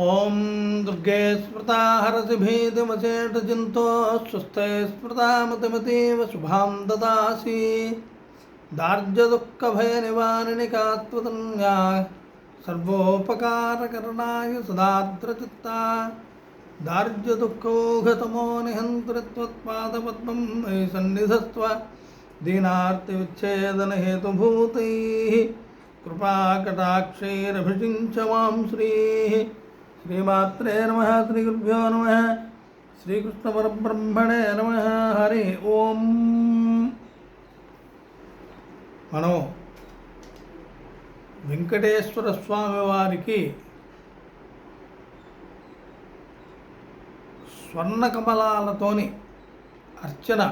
ఓం దుర్గే స్మృతా హరసి భీతిమచేటజింతో స్వస్థే స్మృతా మతిమతీవ శుభాం దదాసి దార్ఢ్యదుఃఖభయనివారిణి కాత్వతన్యా సర్వోపకారకరణాయ సదార్ద్రచిత్తా దార్ఢ్యదుఃఖోఘతమో నిహంత్రిత్వత్పాదపద్మం మయి సన్నిధస్త్వ దీనార్తివిచ్ఛేదనహేతుభూతైః కృపాకటాక్షైరభిషించ మాం శ్రీమాత్రే నమః. శ్రీగురుభ్యో నమః. శ్రీకృష్ణ పరబ్రహ్మణే నమః. హరి ఓం. మనం వెంకటేశ్వర స్వామి వారికి స్వర్ణకమలాలతోని అర్చన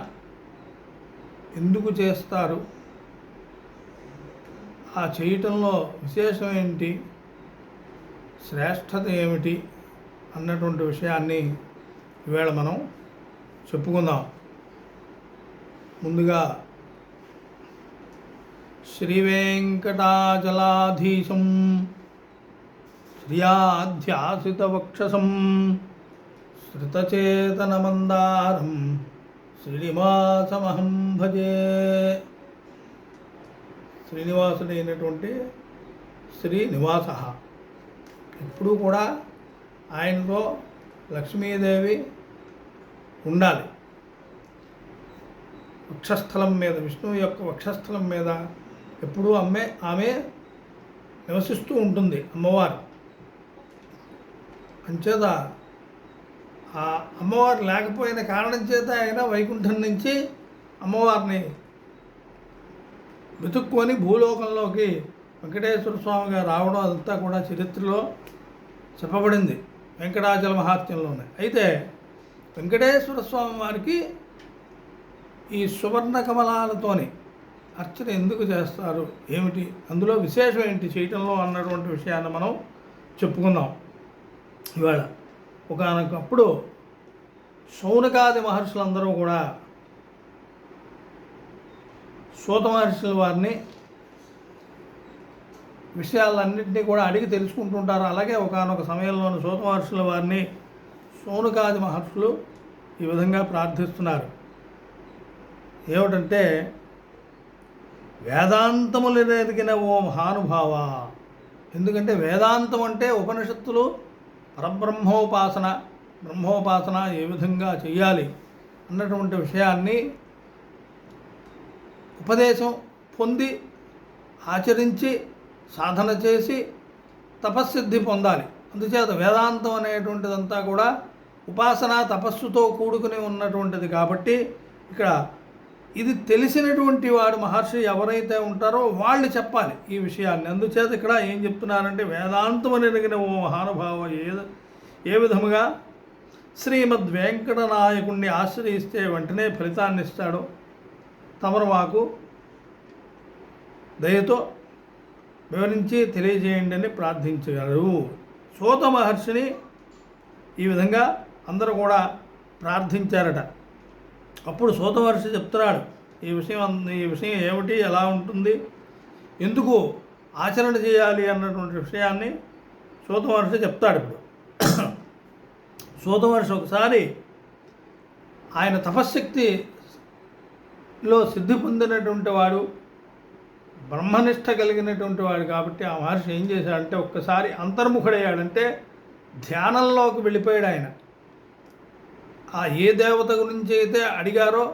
ఎందుకు చేస్తారు, ఆ చేయటంలో విశేషం ఏంటి, శ్రేష్టత ఏమిటి అన్నటువంటి విషయాన్ని ఈవేళ మనం చెప్పుకుందాం. ముందుగా శ్రీవేంకటాచలాధీశం శ్రియాధ్యాసితవక్షసం శ్రుతచేతనమందారం శ్రీనివాసమహం భజే. శ్రీనివాసుడైనటువంటి శ్రీనివాస ఎప్పుడూ కూడా ఆయనతో లక్ష్మీదేవి ఉండాలి. వక్షస్థలం మీద, విష్ణువు యొక్క వక్షస్థలం మీద ఎప్పుడూ ఆమె నివసిస్తూ ఉంటుంది అమ్మవారు. అంచేత ఆ అమ్మవారు లేకపోయిన కారణం చేత ఆయన వైకుంఠం నుంచి అమ్మవారిని వెతుక్కొని భూలోకంలోకి వెంకటేశ్వర స్వామిగా రావడం అదంతా కూడా చరిత్రలో చెప్పబడింది, వెంకటాచల మహాత్మ్యంలోనే. అయితే వెంకటేశ్వర స్వామి వారికి ఈ సువర్ణ కమలాలతోని అర్చన ఎందుకు చేస్తారు, ఏమిటి, అందులో విశేషం ఏంటి చేయటంలో అన్నటువంటి విషయాన్ని మనం చెప్పుకుందాం ఇవాళ. ఒకనొకప్పుడు శౌనకాది మహర్షులందరూ కూడా సూత మహర్షుల వారిని విషయాలన్నింటినీ కూడా అడిగి తెలుసుకుంటుంటారు. అలాగే ఒకనొక సమయంలోని సూత మహర్షుల వారిని శౌనకాది మహర్షులు ఈ విధంగా ప్రార్థిస్తున్నారు. ఏమిటంటే, వేదాంతములు ఎదిగిన ఓ మహానుభావ. ఎందుకంటే వేదాంతం అంటే ఉపనిషత్తులు, బ్రహ్మోపాసన ఏ విధంగా చెయ్యాలి అన్నటువంటి విషయాన్ని ఉపదేశం పొంది ఆచరించి సాధన చేసి తపస్సిద్ధి పొందాలి. అందుచేత వేదాంతం అనేటువంటిదంతా కూడా ఉపాసన తపస్సుతో కూడుకుని ఉన్నటువంటిది. కాబట్టి ఇక్కడ ఇది తెలిసినటువంటి వాడు మహర్షి ఎవరైతే ఉంటారో వాళ్ళు చెప్పాలి ఈ విషయాన్ని. అందుచేత ఇక్కడ ఏం చెప్తున్నారంటే, వేదాంతం అని ఎరిగిన ఓ మహానుభావ ఏ విధముగా శ్రీమద్ వెంకటనాయకుణ్ణి ఆశ్రయిస్తే వెంటనే ఫలితాన్ని ఇస్తాడో తమరు మాకు దయతో వివరించి తెలియజేయండి అని ప్రార్థించారు. సూత మహర్షిని ఈ విధంగా అందరూ కూడా ప్రార్థించారట. అప్పుడు సూత మహర్షి చెప్తున్నాడు ఈ విషయం ఏమిటి, ఎలా ఉంటుంది, ఎందుకు ఆచరణ చేయాలి అన్నటువంటి విషయాన్ని సూత మహర్షి చెప్తాడు. ఇప్పుడు సూత మహర్షి ఒకసారి ఆయన తపశ్శక్తిలో సిద్ధి పొందినటువంటి వాడు, బ్రహ్మనిష్ట కలిగినటువంటి వాడు. కాబట్టి ఆ మహర్షి ఏం చేశాడంటే, ఒక్కసారి అంతర్ముఖుడయ్యాడంటే ధ్యానంలోకి వెళ్ళిపోయాడు. ఆయన ఏ దేవత గురించి అయితే అడిగారో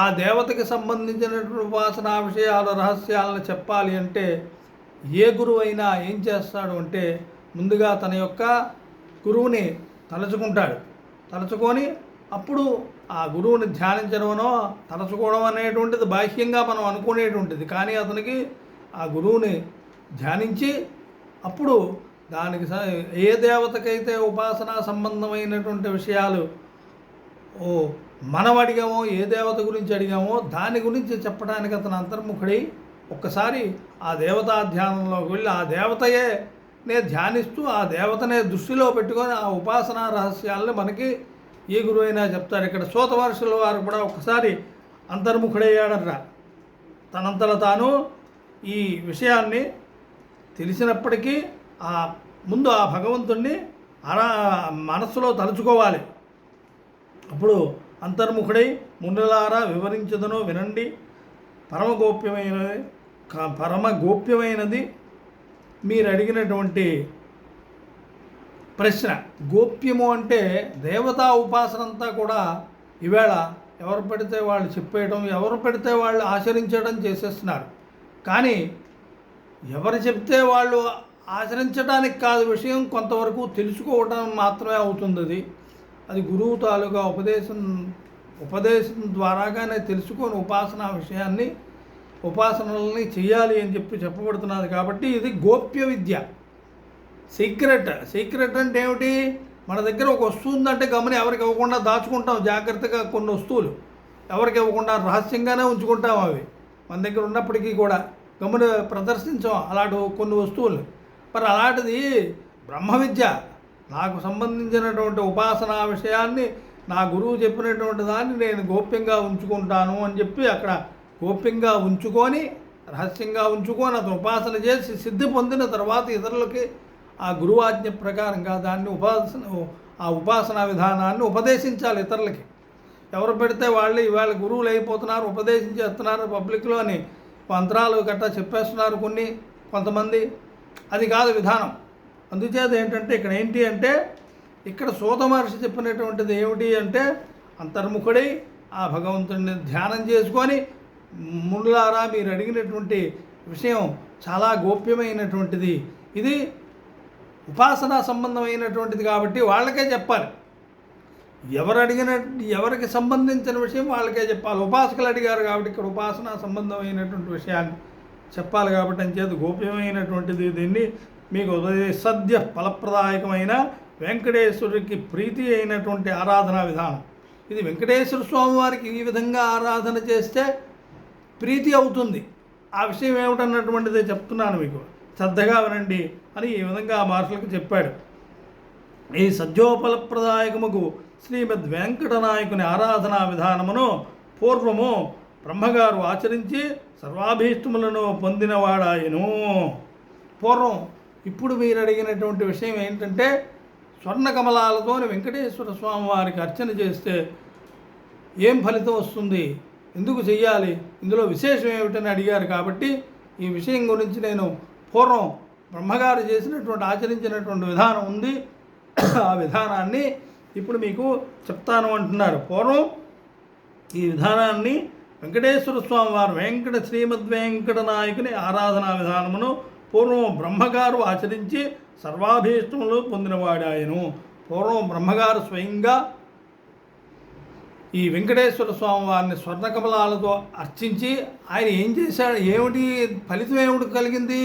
ఆ దేవతకి సంబంధించినటువంటి ఉపాసనా విషయాల రహస్యాలను చెప్పాలి అంటే ఏ గురువు అయినా ఏం చేస్తాడు అంటే, ముందుగా తన యొక్క గురువుని తలుచుకొని అప్పుడు ఆ గురువుని ధ్యానించడమనో తలుచుకోవడం అనేటువంటిది బాహ్యంగా మనం అనుకునేటువంటిది. కానీ అతనికి ఆ గురువుని ధ్యానించి అప్పుడు దానికి ఏ దేవతకైతే ఉపాసనా సంబంధమైనటువంటి విషయాలు మనం అడిగామో, ఏ దేవత గురించి అడిగామో దాని గురించి చెప్పడానికి అతను అంతర్ముఖుడై ఒక్కసారి ఆ దేవతా ధ్యానంలోకి వెళ్ళి ఆ దేవతయే ధ్యానిస్తూ ఆ దేవతనే దృష్టిలో పెట్టుకొని ఆ ఉపాసనా రహస్యాలను మనకి ఏ గురువు అయినా చెప్తారు. ఇక్కడ సూత మహర్షుల వారు కూడా ఒక్కసారి అంతర్ముఖుడయ్యాడరా. తనంతట తాను ఈ విషయాన్ని తెలిసినప్పటికీ ఆ ముందు ఆ భగవంతుణ్ణి మనస్సులో తలుచుకోవాలి. అప్పుడు అంతర్ముఖుడై మునులారా వివరించదను వినండి, పరమ గోప్యమైనది మీరు అడిగినటువంటి ప్రశ్న. గోప్యము అంటే దేవతా ఉపాసన అంతా కూడా ఈవేళ ఎవరు పెడితే వాళ్ళు చెప్పేయడం, ఎవరు పెడితే వాళ్ళు ఆచరించడం చేసేస్తున్నారు. కానీ ఎవరు చెప్తే వాళ్ళు ఆచరించడానికి కాదు విషయం, కొంతవరకు తెలుసుకోవడం మాత్రమే అవుతుంది. అది గురువు తాలూకా ఉపదేశం ద్వారాగానే తెలుసుకొని ఉపాసనా విషయాన్ని ఉపాసనల్ని చేయాలి అని చెప్పబడుతున్నది. కాబట్టి ఇది గోప్య విద్య, సీక్రెట్ అంటే ఏమిటి? మన దగ్గర ఒక వస్తువు ఉందంటే గమని ఎవరికి ఇవ్వకుండా దాచుకుంటాం జాగ్రత్తగా. కొన్ని వస్తువులు ఎవరికి ఇవ్వకుండా రహస్యంగానే ఉంచుకుంటాం. అవి మన దగ్గర ఉన్నప్పటికీ కూడా గమని ప్రదర్శించాం అలాంటి కొన్ని వస్తువులు. మరి అలాంటిది బ్రహ్మ విద్య, నాకు సంబంధించినటువంటి ఉపాసనా విషయాన్ని నా గురువు చెప్పినటువంటి దాన్ని నేను గోప్యంగా ఉంచుకుంటాను అని చెప్పి అక్కడ గోప్యంగా ఉంచుకొని రహస్యంగా ఉంచుకొని అతను ఉపాసన చేసి సిద్ధి పొందిన తర్వాత ఇతరులకి ఆ గురువాజ్ఞ ప్రకారంగా దాన్ని ఆ ఉపాసనా విధానాన్ని ఉపదేశించాలి ఇతరులకి. ఎవరు పెడితే వాళ్ళు ఇవాళ గురువులు అయిపోతున్నారు, ఉపదేశించేస్తున్నారు పబ్లిక్లో అని మంత్రాలు గట్టా చెప్పేస్తున్నారు కొంతమంది. అది కాదు విధానం. అందుచేత ఏంటంటే ఇక్కడ ఏంటి అంటే ఇక్కడ సూత మహర్షి చెప్పినటువంటిది ఏమిటి అంటే అంతర్ముఖుడై ఆ భగవంతుడిని ధ్యానం చేసుకొని మునులారా మీరు అడిగినటువంటి విషయం చాలా గోప్యమైనటువంటిది, ఇది ఉపాసనా సంబంధమైనటువంటిది కాబట్టి వాళ్ళకే చెప్పాలి. ఎవరికి సంబంధించిన విషయం వాళ్ళకే చెప్పాలి. ఉపాసకులు అడిగారు కాబట్టి ఇక్కడ ఉపాసనా సంబంధమైనటువంటి విషయాన్ని చెప్పాలి కాబట్టి అని చేత గోప్యమైనటువంటిది. దీన్ని మీకు సద్య ఫలప్రదాయకమైన వెంకటేశ్వరుడికి ప్రీతి అయినటువంటి ఆరాధనా విధానం. ఇది వెంకటేశ్వర స్వామి వారికి ఈ విధంగా ఆరాధన చేస్తే ప్రీతి అవుతుంది. ఆ విషయం ఏమిటన్నటువంటిదే చెప్తున్నాను మీకు, శ్రద్ధగా వినండి అని ఈ విధంగా ఆ మహర్షులకు చెప్పాడు. ఈ సద్యోఫలప్రదాయకముకు శ్రీమద్ వెంకటనాయకుని ఆరాధనా విధానమును పూర్వము బ్రహ్మగారు ఆచరించి సర్వాభీష్టములను పొందినవాడాయను. పూర్వం ఇప్పుడు మీరు అడిగినటువంటి విషయం ఏంటంటే స్వర్ణకమలాలతో వెంకటేశ్వర స్వామి వారికి అర్చన చేస్తే ఏం ఫలితం వస్తుంది, ఎందుకు చెయ్యాలి, ఇందులో విశేషం ఏమిటని అడిగారు. కాబట్టి ఈ విషయం గురించి నేను పూర్వం బ్రహ్మగారు చేసినటువంటి ఆచరించినటువంటి విధానం ఉంది, ఆ విధానాన్ని ఇప్పుడు మీకు చెప్తాను అంటున్నారు. పూర్వం ఈ విధానాన్ని వెంకటేశ్వర స్వామి వారు శ్రీమద్ వెంకట నాయకుని ఆరాధనా విధానమును పూర్వం బ్రహ్మగారు ఆచరించి సర్వాభీష్టములు పొందినవాడాయను. పూర్వం బ్రహ్మగారు స్వయంగా ఈ వెంకటేశ్వర స్వామి వారిని స్వర్ణకమలాలతో అర్చించి ఆయన ఏం చేశాడు, ఏమిటి ఫలితం ఏమిటి కలిగింది?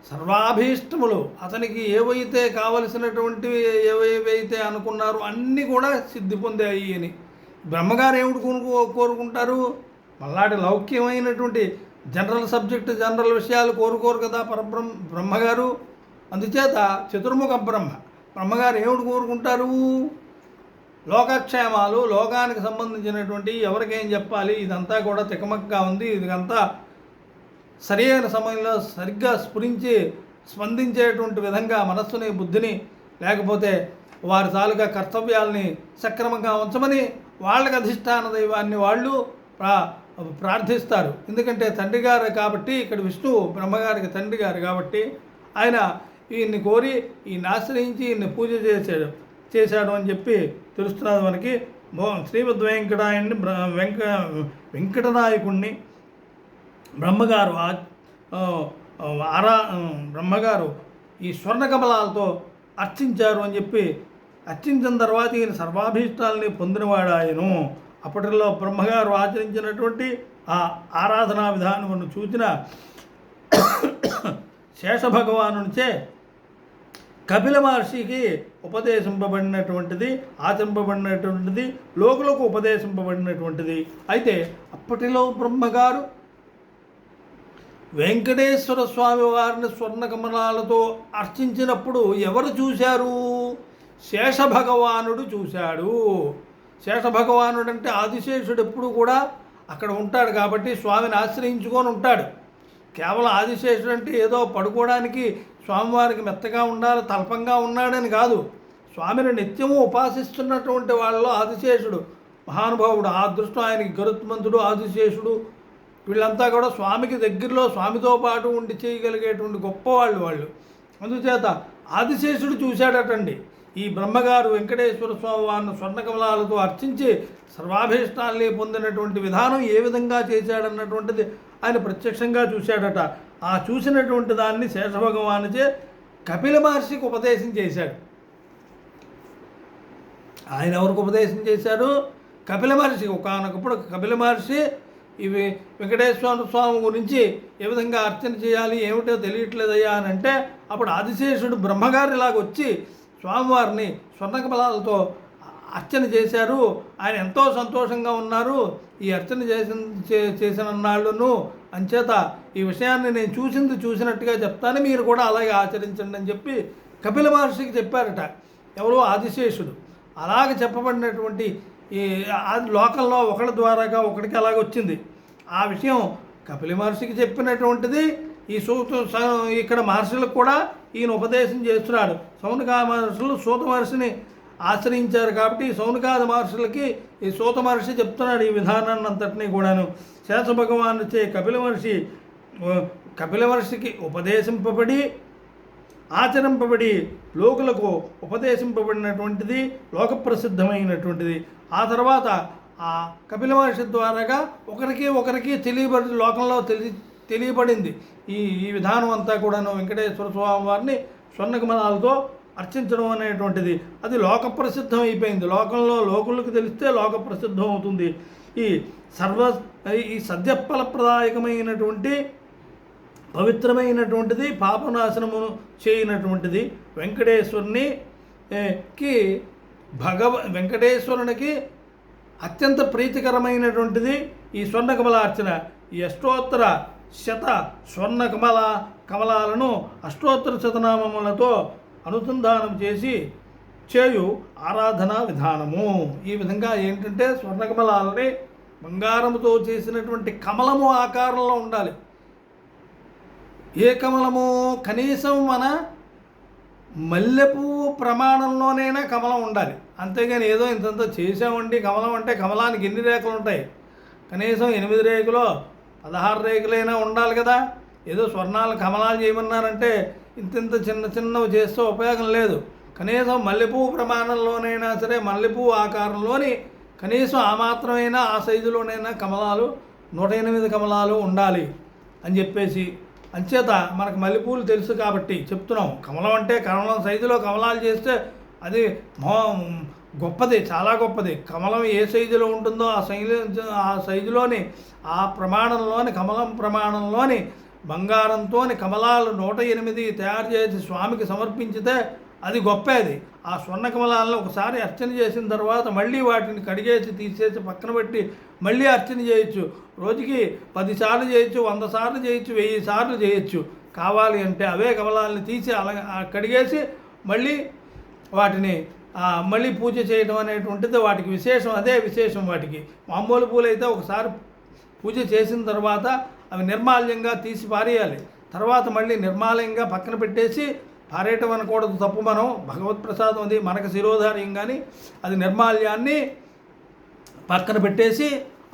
సర్వాభీష్టములు అతనికి ఏవైతే కావలసినటువంటివి ఏవైతే అనుకున్నారో అన్నీ కూడా సిద్ధి పొందాయి అని. బ్రహ్మగారు ఏమిటి కోరుకుంటారు? మళ్ళాటి లౌక్యమైనటువంటి జనరల్ సబ్జెక్టు జనరల్ విషయాలు కోరుకోరు కదా బ్రహ్మగారు. అందుచేత చతుర్ముఖ బ్రహ్మగారు ఏమిటి కోరుకుంటారు? లోకక్షేమాలు, లోకానికి సంబంధించినటువంటి ఎవరికేం చెప్పాలి, ఇదంతా కూడా తికమకగా ఉంది, ఇదంతా సరైన సమయంలో సరిగ్గా స్పందించేటువంటి విధంగా మనస్సుని బుద్ధిని లేకపోతే వారి తాలూకా కర్తవ్యాలని సక్రమంగా ఉంచమని వాళ్ళకి అధిష్టాన దైవాన్ని వాళ్ళు ప్రార్థిస్తారు. ఎందుకంటే తండ్రి గారు కాబట్టి, ఇక్కడ విష్ణువు బ్రహ్మగారికి తండ్రి గారు కాబట్టి ఆయన ఈయన్ని కోరి ఈయన్ని ఆశ్రయించి ఈయన్ని పూజ చేశాడు అని చెప్పి తెలుస్తున్నది మనకి. శ్రీమద్ వెంకటనాయకుణ్ణి బ్రహ్మగారు ఈ స్వర్ణకమలాలతో అర్చించారు అని చెప్పి అర్చించిన తర్వాత ఈయన సర్వాభీష్టాలని పొందినవాడాయను. అప్పటిలో బ్రహ్మగారు ఆచరించినటువంటి ఆ ఆరాధనా విధానమును చూసిన శేషభగవానునిచే కపిల మహర్షికి ఉపదేశింపబడినటువంటిది, ఆచరింపబడినటువంటిది, లోకులకు ఉపదేశింపబడినటువంటిది. అయితే అప్పటిలో బ్రహ్మగారు వెంకటేశ్వర స్వామి వారిని స్వర్ణకమలాలతో అర్చించినప్పుడు ఎవరు చూశారు? శేషభగవానుడు చూశాడు. శేషభగవానుడు అంటే ఆదిశేషుడు ఎప్పుడు కూడా అక్కడ ఉంటాడు కాబట్టి స్వామిని ఆశ్రయించుకొని ఉంటాడు. కేవలం ఆదిశేషుడు అంటే ఏదో పడుకోవడానికి స్వామివారికి మెత్తగా ఉండాలి, తల్పంగా ఉన్నాడని కాదు. స్వామిని నిత్యము ఉపాసిస్తున్నటువంటి వాళ్ళలో ఆదిశేషుడు మహానుభావుడు. ఆ దృష్టి ఆయనకి గరుత్మంతుడు, ఆదిశేషుడు వీళ్ళంతా కూడా స్వామికి దగ్గరలో స్వామితో పాటు ఉండి చేయగలిగేటువంటి గొప్పవాళ్ళు వాళ్ళు. అందుచేత ఆదిశేషుడు చూశాడటండి ఈ బ్రహ్మగారు వెంకటేశ్వర స్వామి వారిని స్వర్ణకమలాలతో అర్చించి సర్వాభీష్టాల్ని పొందినటువంటి విధానం ఏ విధంగా చేశాడన్నటువంటిది ఆయన ప్రత్యక్షంగా చూశాడట. ఆ చూసినటువంటి దాన్ని శేషభగవానుచే కపిల మహర్షికి ఉపదేశం చేశాడు. ఆయన ఎవరికి ఉపదేశం చేశాడు? కపిల మహర్షికి. ఒకానొకప్పుడు కపిల మహర్షి ఇవి వెంకటేశ్వర స్వామి గురించి ఏ విధంగా అర్చన చేయాలి ఏమిటో తెలియట్లేదయ్యా అని అంటే, అప్పుడు ఆదిశేషుడు బ్రహ్మగారిలాగా వచ్చి స్వామివారిని స్వర్ణకమలాలతో అర్చన చేశారు. ఆయన ఎంతో సంతోషంగా ఉన్నారు ఈ అర్చన చేసిన నాళ్ళను. అంచేత ఈ విషయాన్ని నేను చూసినట్టుగా చెప్తాను, మీరు కూడా అలాగే ఆచరించండి అని చెప్పి కపిల మహర్షికి చెప్పారట. ఎవరో ఆదిశేషుడు. అలాగ చెప్పబడినటువంటి ఈ లోకంలో ఒకరి ద్వారాగా ఒకరికి అలాగ వచ్చింది. ఆ విషయం కపిల మహర్షికి చెప్పినటువంటిది ఈ ఇక్కడ మహర్షులకు కూడా ఈయన ఉపదేశం చేస్తున్నాడు. సౌనకా మహర్షులు సూత మహర్షిని ఆశ్రయించారు కాబట్టి సౌనకాది మహర్షులకి ఈ సూత మహర్షి చెప్తున్నాడు ఈ విధానాన్ని అంతటినీ కూడాను. శేష భగవాను చే కపిల మహర్షికి ఉపదేశింపబడి ఆచరింపబడి లోకులకు ఉపదేశింపబడినటువంటిది లోకప్రసిద్ధమైనటువంటిది. ఆ తర్వాత ఆ కపిల మహర్షి ద్వారాగా ఒకరికి లోకంలో తెలియబడింది ఈ విధానం అంతా కూడాను. వెంకటేశ్వర స్వామి వారిని స్వర్ణకమలాలతో అర్చించడం అనేటువంటిది అది లోకప్రసిద్ధం అయిపోయింది. లోకులకు తెలిస్తే లోకప్రసిద్ధం అవుతుంది. ఈ సద్యఫలప్రదాయకమైనటువంటి పవిత్రమైనటువంటిది పాపనాశనమును చేయనటువంటిది వెంకటేశ్వరునికి అత్యంత ప్రీతికరమైనటువంటిది ఈ స్వర్ణకమలార్చన. ఈ అష్టోత్తర శత కమలాలను అష్టోత్తర శతనామములతో అనుసంధానం చేయు ఆరాధనా విధానము. ఈ విధంగా ఏంటంటే స్వర్ణకమలాలని బంగారముతో చేసినటువంటి కమలము ఆకారంలో ఉండాలి. ఏ కమలము? కనీసం మన మల్లెపువ్వు ప్రమాణంలోనైనా కమలం ఉండాలి. అంతేగాని ఏదో ఇంతంత చేసామండి కమలం అంటే కమలానికి ఎన్ని రేకులు ఉంటాయి? కనీసం 8 రేకులో 16 రేకులైనా ఉండాలి కదా. ఏదో స్వర్ణాలు కమలాలు చేయమన్నారంటే ఇంత చిన్నవి చేస్తే ఉపయోగం లేదు. కనీసం మల్లెపువ్వు ప్రమాణంలోనైనా సరే మల్లెపువ్వు ఆకారంలోని కనీసం ఆ మాత్రమైనా ఆ సైజులోనైనా కమలాలు 108 కమలాలు ఉండాలి అని చెప్పేసి. అంచేత మనకు మల్లెపూలు తెలుసు కాబట్టి చెప్తున్నాం. కమలం అంటే కమలం సైజులో కమలాలు చేస్తే అది గొప్పది, చాలా గొప్పది. కమలం ఏ సైజులో ఉంటుందో ఆ సైజులోని ఆ ప్రమాణంలోని కమలం ప్రమాణంలోని బంగారంతో కమలాలు 108 తయారు చేసి స్వామికి సమర్పించితే అది గొప్పది. ఆ స్వర్ణ కమలాలను ఒకసారి అర్చన చేసిన తర్వాత మళ్ళీ వాటిని కడిగేసి తీసేసి పక్కన పెట్టి మళ్ళీ అర్చన చేయొచ్చు. రోజుకి 10 సార్లు చేయొచ్చు, 100 సార్లు చేయొచ్చు, 1000 సార్లు చేయొచ్చు. కావాలి అంటే అవే కమలాలను తీసి అలా కడిగేసి మళ్ళీ వాటిని మళ్ళీ పూజ చేయడం అనేటువంటిది వాటికి విశేషం. అదే విశేషం వాటికి. మామూలు పూలు అయితే ఒకసారి పూజ చేసిన తర్వాత అవి నిర్మాల్యంగా తీసి పారేయాలి. తర్వాత మళ్ళీ నిర్మాల్యంగా పక్కన పెట్టేసి పారేయటం అనకూడదు, తప్పు. మనం భగవత్ప్రసాదం అది మనకు శిరోధార్యం, కానీ అది నిర్మాల్యాన్ని పక్కన పెట్టేసి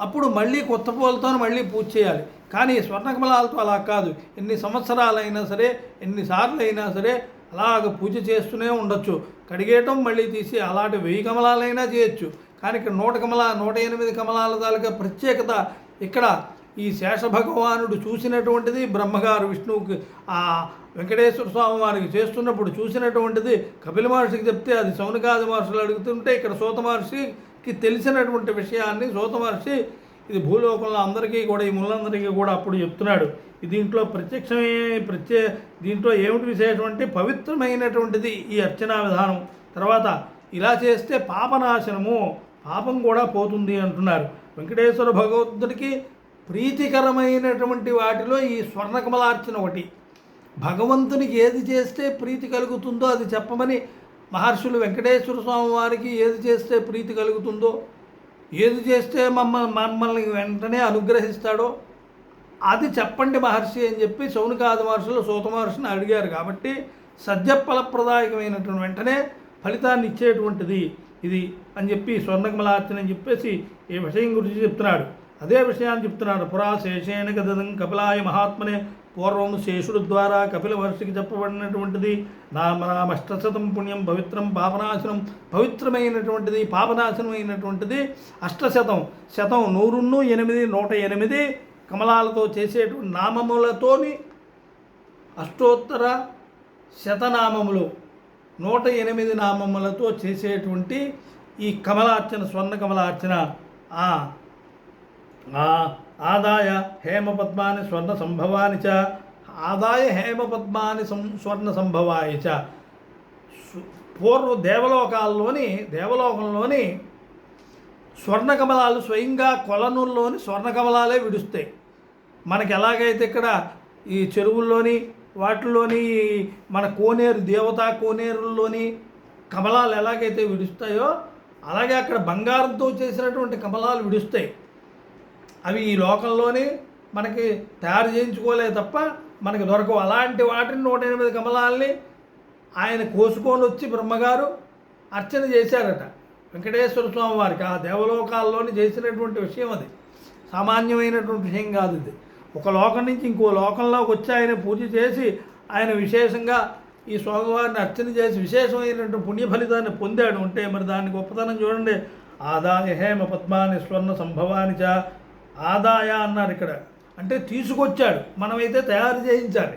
అప్పుడు మళ్ళీ కొత్త పూలతో మళ్ళీ పూజ చేయాలి. కానీ స్వర్ణకమలాలతో అలా కాదు. ఎన్ని సంవత్సరాలైనా సరే, ఎన్నిసార్లు అయినా సరే అలాగ పూజ చేస్తూనే ఉండొచ్చు. కడిగేయటం మళ్ళీ తీసి అలాంటి 1000 కమలాలైనా చేయొచ్చు. కానీ ఇక్కడ 108 కమలాల తాలూకా ప్రత్యేకత ఇక్కడ ఈ శేషభగవానుడు చూసినటువంటిది బ్రహ్మగారు విష్ణువుకి వెంకటేశ్వర స్వామి వారికి చేస్తున్నప్పుడు చూసినటువంటిది కపిల మహర్షికి చెప్తే అది సౌనకాది మహర్షులు అడుగుతుంటే ఇక్కడ సూత మహర్షికి తెలిసినటువంటి విషయాన్ని సూత మహర్షి ఇది భూలోకంలో అందరికీ కూడా ఈ ముళ్ళందరికీ కూడా అప్పుడు చెప్తున్నాడు. దీంట్లో దీంట్లో ఏమిటి విశేషం అంటే పవిత్రమైనటువంటిది ఈ అర్చనా విధానం. తర్వాత ఇలా చేస్తే పాపనాశనము, పాపం కూడా పోతుంది అంటున్నారు. వెంకటేశ్వర భగవంతుడికి ప్రీతికరమైనటువంటి వాటిలో ఈ స్వర్ణకమలార్చన ఒకటి. భగవంతునికి ఏది చేస్తే ప్రీతి కలుగుతుందో అది చెప్పమని మహర్షులు వెంకటేశ్వర స్వామి వారికి ఏది చేస్తే ప్రీతి కలుగుతుందో, ఏది చేస్తే మమ్మల్ని వెంటనే అనుగ్రహిస్తాడో అది చెప్పండి మహర్షి అని చెప్పి శౌనకాది మహర్షులు సూత మహర్షిని అడిగారు. కాబట్టి సద్యఫలప్రదాయకమైనటువంటి వెంటనే ఫలితాన్ని ఇచ్చేటువంటిది ఇది అని చెప్పి స్వర్ణకమలార్చన అని చెప్పేసి ఈ విషయం గురించి చెప్తున్నాడు. అదే విషయాన్ని చెప్తున్నాడు. పురా శేషేణ గదం కపిలాయ మహాత్మనే పూర్వం శేషుడు ద్వారా కపిల మహర్షికి చెప్పబడినటువంటిది నామష్టశతం పుణ్యం పవిత్రం పాపనాశనం, పవిత్రమైనటువంటిది పాపనాశనమైనటువంటిది అష్టశతం, శతం 108 108 కమలాలతో చేసేటువంటి నామములతోని అష్టోత్తర శతనామములు 108 నామములతో చేసేటువంటి ఈ కమలార్చన స్వర్ణ కమలార్చన ఆదాయ హేమపద్మాని స్వర్ణ సంభవాని చ ఆదాయ హేమపద్మాని స్వర్ణ సంభవాయ చ పూర్వ దేవలోకంలోని స్వర్ణకమలాలు స్వయంగా కొలనుల్లోని స్వర్ణకమలాలే విడుస్తాయి. మనకి ఎలాగైతే ఇక్కడ ఈ చెరువుల్లోని వాటిల్లోని మన కోనేరు దేవతా కోనేరుల్లోని కమలాలు ఎలాగైతే విడుస్తాయో అలాగే అక్కడ బంగారంతో చేసినటువంటి కమలాలు విడుస్తాయి. అవి ఈ లోకంలోని మనకి తయారు చేయించుకోలే తప్ప మనకి దొరకవు. అలాంటి వాటిని 108 కమలాల్ని ఆయన కోసుకొని వచ్చి బ్రహ్మగారు అర్చన చేశారట వెంకటేశ్వర స్వామి వారికి. ఆ దేవలోకాల్లోని చేసినటువంటి విషయం అది సామాన్యమైనటువంటి విషయం కాదు. ఇది ఒక లోకం నుంచి ఇంకో లోకంలోకి వచ్చి ఆయన పూజ చేసి ఆయన విశేషంగా ఈ స్వామివారిని అర్చన చేసి విశేషమైనటువంటి పుణ్య ఫలితాన్ని పొందాడు. అంటే మరి దాని గొప్పతనం చూడండి. ఆదాయ హేమ పద్మాని స్వర్ణ సంభవాని చ ఆదాయ అన్నారు ఇక్కడ, అంటే తీసుకొచ్చాడు, మనమైతే తయారు చేయించాలి.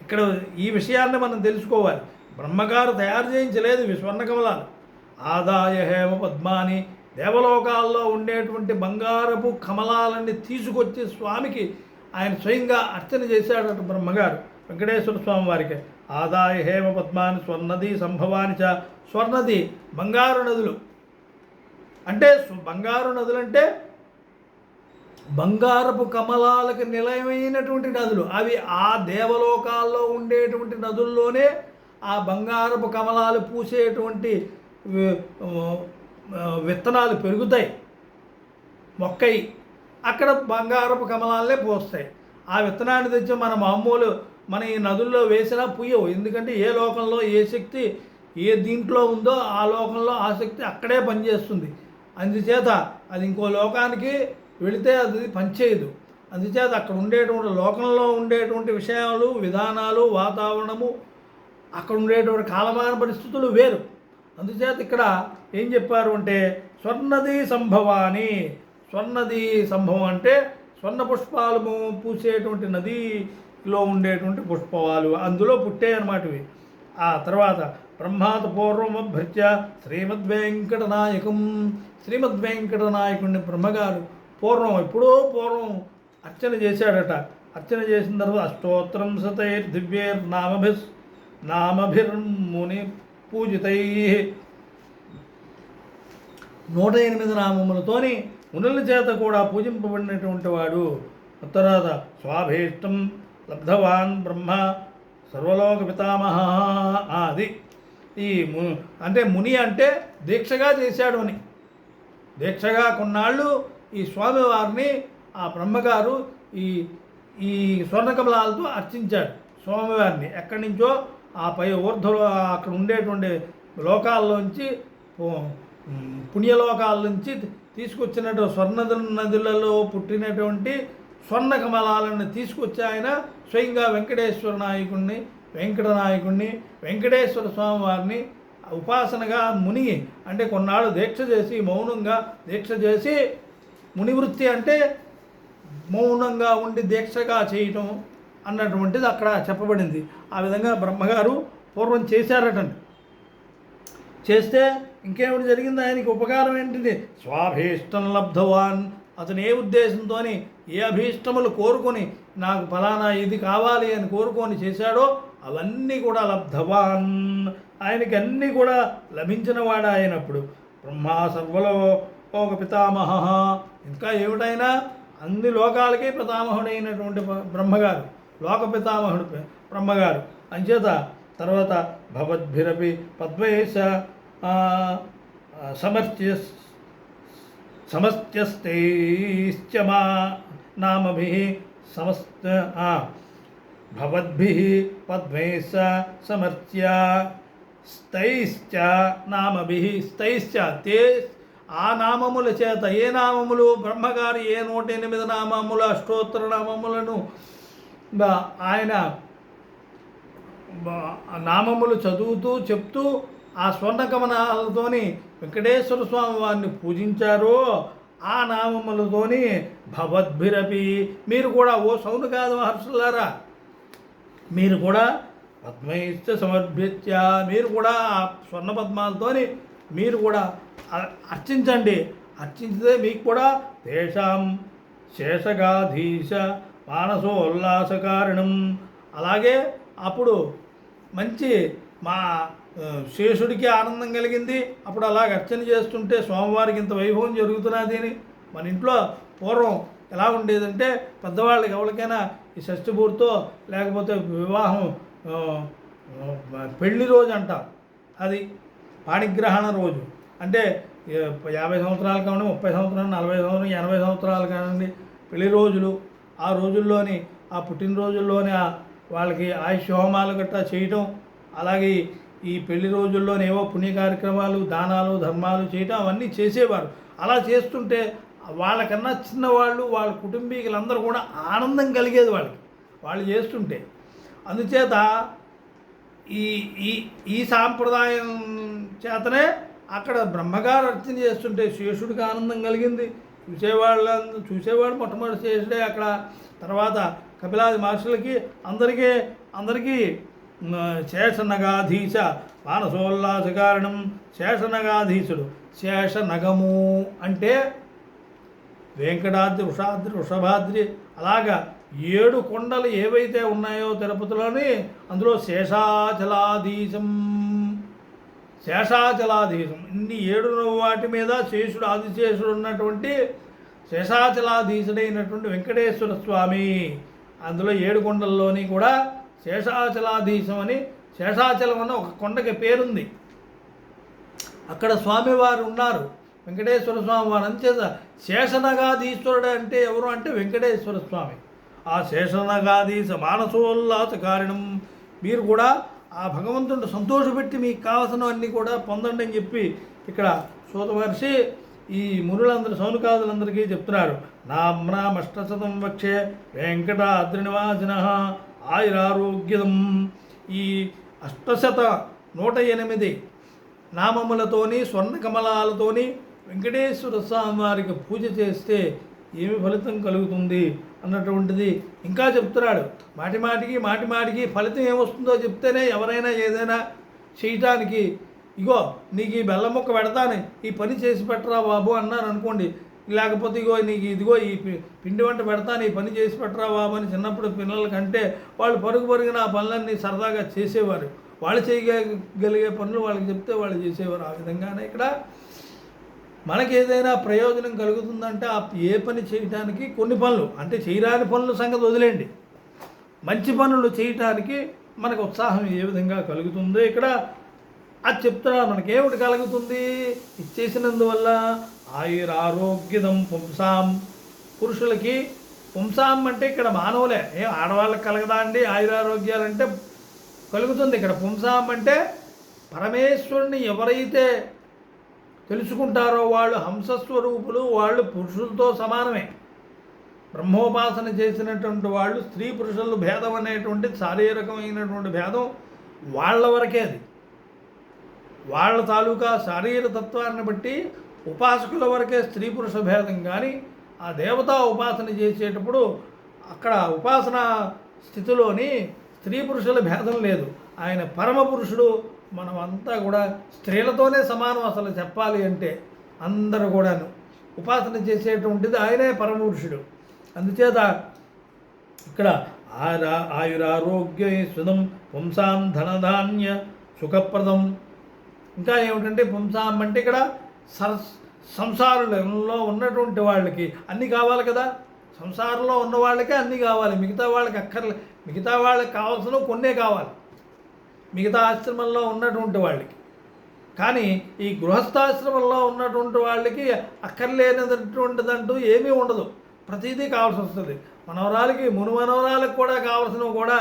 ఇక్కడ ఈ విషయాన్ని మనం తెలుసుకోవాలి. బ్రహ్మగారు తయారు చేయించలేదు ఇవి స్వర్ణ కమలాలు. ఆదాయ హేమ పద్మాని దేవలోకాల్లో ఉండేటువంటి బంగారపు కమలాలన్నీ తీసుకొచ్చి స్వామికి ఆయన స్వయంగా అర్చన చేశాడట బ్రహ్మగారు వెంకటేశ్వర స్వామి వారికి. ఆదాయ హేమ పద్మాని స్వర్ణది సంభవాని చ స్వర్ణది బంగారు నదులు, అంటే బంగారు నదులు అంటే బంగారపు కమలాలకు నిలయమైనటువంటి నదులు. అవి ఆ దేవలోకాల్లో ఉండేటువంటి నదుల్లోనే ఆ బంగారపు కమలాలు పూసేటువంటి విత్తనాలు పెరుగుతాయి, మొక్కయి అక్కడ బంగారపు కమలాలనే పోస్తాయి. ఆ విత్తనాన్ని తెచ్చి మన ఈ నదుల్లో వేసినా పుయ్యవు. ఎందుకంటే ఏ లోకంలో ఏ శక్తి ఏ దీంట్లో ఉందో ఆ లోకంలో ఆ శక్తి అక్కడే పనిచేస్తుంది. అందుచేత అది ఇంకో లోకానికి వెళితే అది పనిచేయదు. అందుచేత అక్కడ ఉండేటువంటి లోకంలో ఉండేటువంటి విషయాలు విధానాలు వాతావరణము అక్కడ ఉండేటువంటి కాలమాన పరిస్థితులు వేరు. అందుచేత ఇక్కడ ఏం చెప్పారు అంటే స్వర్ణది సంభవాని, స్వర్ణది సంభవం అంటే స్వర్ణ పుష్పాలు పూసేటువంటి నదిలో ఉండేటువంటి పుష్పాలు అందులో పుట్టాయి అన్నమాట ఇవి. ఆ తర్వాత బ్రహ్మాత పూర్వం అభ్యర్చ శ్రీమద్వేంకటనాయకుడిని బ్రహ్మగారు ఎప్పుడో పూర్వం అర్చన చేశాడట. అర్చన చేసిన తర్వాత అష్టోత్తరం నామభిర్ముని పూజితై 108 నామములతోని మునుల చేత కూడా పూజింపబడినటువంటి వాడు. తర్వాత స్వాభీష్టం లబ్ధవాన్ బ్రహ్మ సర్వలోక పితామహ. అది ఈ అంటే ముని అంటే దీక్షగా చేశాడు అని, దీక్షగా కొన్నాళ్ళు ఈ స్వామివారిని ఆ బ్రహ్మగారు ఈ స్వర్ణకమలాలతో అర్చించాడు స్వామివారిని. ఎక్కడి నుంచో ఆ పై ఊర్ధ్వలో అక్కడ ఉండేటువంటి లోకాల్లోంచి పుణ్యలోకాల నుంచి తీసుకొచ్చినట్టు నదులలో పుట్టినటువంటి స్వర్ణ కమలాలను తీసుకొచ్చి ఆయన స్వయంగా వెంకటేశ్వర స్వామి వారిని ఉపాసనగా మునిగి అంటే కొన్నాళ్ళు దీక్ష చేసి మౌనంగా దీక్ష చేసి మునివృత్తి అంటే మౌనంగా ఉండి దీక్షగా చేయటం అన్నటువంటిది అక్కడ చెప్పబడింది. ఆ విధంగా బ్రహ్మగారు పూర్వం చేశారటండి. చేస్తే ఇంకేమిటి జరిగింది, ఆయనకి ఉపకారం ఏంటిది? స్వాభీష్టం లబ్ధవాన్. అతను ఏ ఉద్దేశంతో ఏ అభీష్టములు కోరుకొని నాకు ఫలానా ఇది కావాలి అని కోరుకొని చేశాడో అవన్నీ కూడా లబ్ధవాన్, ఆయనకి అన్నీ కూడా లభించిన వాడు అయినప్పుడు బ్రహ్మా సర్వలోక పితామహ. ఇంకా ఏమిటైనా అన్ని లోకాలకి పితామహుడైనటువంటి బ్రహ్మగారు, లోక పితామహుడు బ్రహ్మగారు. అంచేత తర్వాత భవద్భిరపి పద్మేశ సమస్యస్తైశ్చమా నామభిః సమస్త భవద్భిః పద్మైః సమర్చ్య స్తైశ్చ నామభిః స్తైశ్చ తే ఆ నామముల చేత ఏ నామములు బ్రహ్మగారి ఏ 108 నామముల అష్టోత్తర నామములను ఆయన నామములు చదువుతూ చెప్తూ ఆ స్వర్ణకమనాలతోని వెంకటేశ్వర స్వామి వారిని పూజించారో ఆ నామములతోని భవద్భిరపి మీరు కూడా ఓ సౌనకాది మహర్షులారా మీరు కూడా పద్మైశ్చ సమర్భ్యత్య మీరు కూడా ఆ స్వర్ణ పద్మాలతోని మీరు కూడా అర్చించండి. అర్చించితే మీకు కూడా తేషాం శేషగాధీశ మానసోల్లాసకారణం అలాగే అప్పుడు మంచి మా శేషుడికి ఆనందం కలిగింది. అప్పుడు అలాగ అర్చన చేస్తుంటే స్వామివారికి ఇంత వైభవం జరుగుతున్నది అని మన ఇంట్లో పూర్వం ఎలా ఉండేదంటే పెద్దవాళ్ళకి ఎవరికైనా ఈ షష్ఠిపూర్తో లేకపోతే వివాహం పెళ్లి రోజు అంటారు. అది పాణిగ్రహణ రోజు అంటే 50 సంవత్సరాలు కానివ్వండి 30 సంవత్సరాలు 40 సంవత్సరాలు 80 సంవత్సరాలు కానివ్వండి పెళ్లి రోజులు ఆ రోజుల్లోని ఆ పుట్టినరోజుల్లోని వాళ్ళకి ఆయుష్ హోమాలు గట్రా చేయటం అలాగే ఈ పెళ్లి రోజుల్లోనే ఏవో పుణ్య కార్యక్రమాలు దానాలు ధర్మాలు చేయటం అవన్నీ చేసేవారు. అలా చేస్తుంటే వాళ్ళకన్నా చిన్నవాళ్ళు వాళ్ళ కుటుంబీకులందరూ కూడా ఆనందం కలిగేది వాళ్ళు చేస్తుంటే. అందుచేత ఈ ఈ ఈ సాంప్రదాయం చేతనే అక్కడ బ్రహ్మగారు అర్చన చేస్తుంటే శేషుడికి ఆనందం కలిగింది. చూసేవాడు మొట్టమొదటి శేషుడే. అక్కడ తర్వాత కపిలాది మహర్షులకి అందరికీ శేషనగాధీశ మానసోల్లాస కారణం శేషనగాధీశుడు. శేషనగము అంటే వెంకటాద్రి వృషభాద్రి అలాగా 7 కొండలు ఏవైతే ఉన్నాయో తిరుపతిలోని అందులో శేషాచలాధీశం ఇన్ని 7 వాటి మీద శేషుడు ఆదిశేషుడు ఉన్నటువంటి శేషాచలాధీశుడైనటువంటి వెంకటేశ్వర స్వామి అందులో 7 కొండల్లోని కూడా శేషాచలాధీశం అని శేషాచలం అన్న ఒక కొండకి పేరుంది. అక్కడ స్వామివారు ఉన్నారు వెంకటేశ్వర స్వామి వారు. అంచేత శేషనగాధీశ్వరుడు అంటే ఎవరు అంటే వెంకటేశ్వర స్వామి. ఆ శేషనగాధీశ మానసోల్లాస కారణం మీరు కూడా ఆ భగవంతుడు సంతోషపెట్టి మీకు కావాల్సినవన్నీ కూడా పొందండి అని చెప్పి ఇక్కడ సూత మహర్షి ఈ మునులందరూ సౌనకాదులందరికీ చెప్తున్నారు. నామ్నామష్టశతం వక్షే వెంకటాద్రి నివాసిన ఆయురారోగ్యదం. ఈ 108 నామములతోని స్వర్ణకమలాలతోని వెంకటేశ్వర స్వామి వారికి పూజ చేస్తే ఏమి ఫలితం కలుగుతుంది అన్నటువంటిది ఇంకా చెప్తున్నాడు. మాటిమాటికి ఫలితం ఏమొస్తుందో చెప్తేనే ఎవరైనా ఏదైనా చేయటానికి ఇగో నీకు ఈ బెల్లం ముక్క పెడతాను ఈ పని చేసి పెట్టరా బాబు అన్నారు అనుకోండి. లేకపోతే ఇదిగో ఈ పిండి వంట పెడతాను ఈ పని చేసి పెట్టరా బాబు అని చిన్నప్పుడు పిల్లలకంటే వాళ్ళు పరుగున ఆ పనులన్నీ సరదాగా చేసేవారు. వాళ్ళు చేయగలిగే పనులు వాళ్ళకి చెప్తే వాళ్ళు చేసేవారు. ఆ విధంగానే ఇక్కడ మనకి ఏదైనా ప్రయోజనం కలుగుతుందంటే ఆ ఏ పని చేయటానికి కొన్ని పనులు అంటే చేయరాని పనుల సంగతి వదిలేండి, మంచి పనులు చేయటానికి మనకు ఉత్సాహం ఏ విధంగా కలుగుతుందో ఇక్కడ అది చెప్తున్నారు. మనకేమిటి కలుగుతుంది ఇచ్చేసినందువల్ల ఆయురారోగ్యదం పుంసాం. పురుషులకి పుంసాం అంటే ఇక్కడ మానవులే, ఆడవాళ్ళకి కలగదా అండి ఆయురారోగ్యాలంటే కలుగుతుంది. ఇక్కడ పుంసాం అంటే పరమేశ్వరుని ఎవరైతే తెలుసుకుంటారో వాళ్ళు హంసస్వరూపులు, వాళ్ళు పురుషులతో సమానమే. బ్రహ్మోపాసన చేసినటువంటి వాళ్ళు స్త్రీ పురుషుల భేదం అనేటువంటి శారీరకమైనటువంటి భేదం వాళ్ళ వరకే. అది వాళ్ళ తాలూకా శారీరతత్వాన్ని బట్టి ఉపాసకుల వరకే స్త్రీ పురుష భేదం. కానీ ఆ దేవతా ఉపాసన చేసేటప్పుడు అక్కడ ఉపాసన స్థితిలోని స్త్రీ పురుషుల భేదం లేదు. ఆయన పరమ పురుషుడు. మనమంతా కూడా స్త్రీలతోనే సమానం. అసలు చెప్పాలి అంటే అందరూ కూడాను ఉపాసన చేసేటువంటిది ఆయనే పరమపురుషుడు. అందుచేత ఇక్కడ ఆయురారోగ్య సుధం పుంసాం ధనధాన్య సుఖప్రదం. ఇంకా ఏమిటంటే పుంసాం అంటే ఇక్కడ సంసారంలో ఉన్నటువంటి వాళ్ళకి అన్నీ కావాలి కదా. సంసారంలో ఉన్న వాళ్ళకే అన్నీ కావాలి, మిగతా వాళ్ళకి అక్కర్లే. మిగతా వాళ్ళకి కావాల్సినవి కొన్నే కావాలి మిగతా ఆశ్రమంలో ఉన్నటువంటి వాళ్ళకి. కానీ ఈ గృహస్థాశ్రమంలో ఉన్నటువంటి వాళ్ళకి అక్కర్లేనటువంటిదంటూ ఏమీ ఉండదు. ప్రతిదీ కావాల్సి వస్తుంది. మనవరాలకి మునుమనవరాలకు కూడా కావాల్సినవి కూడా,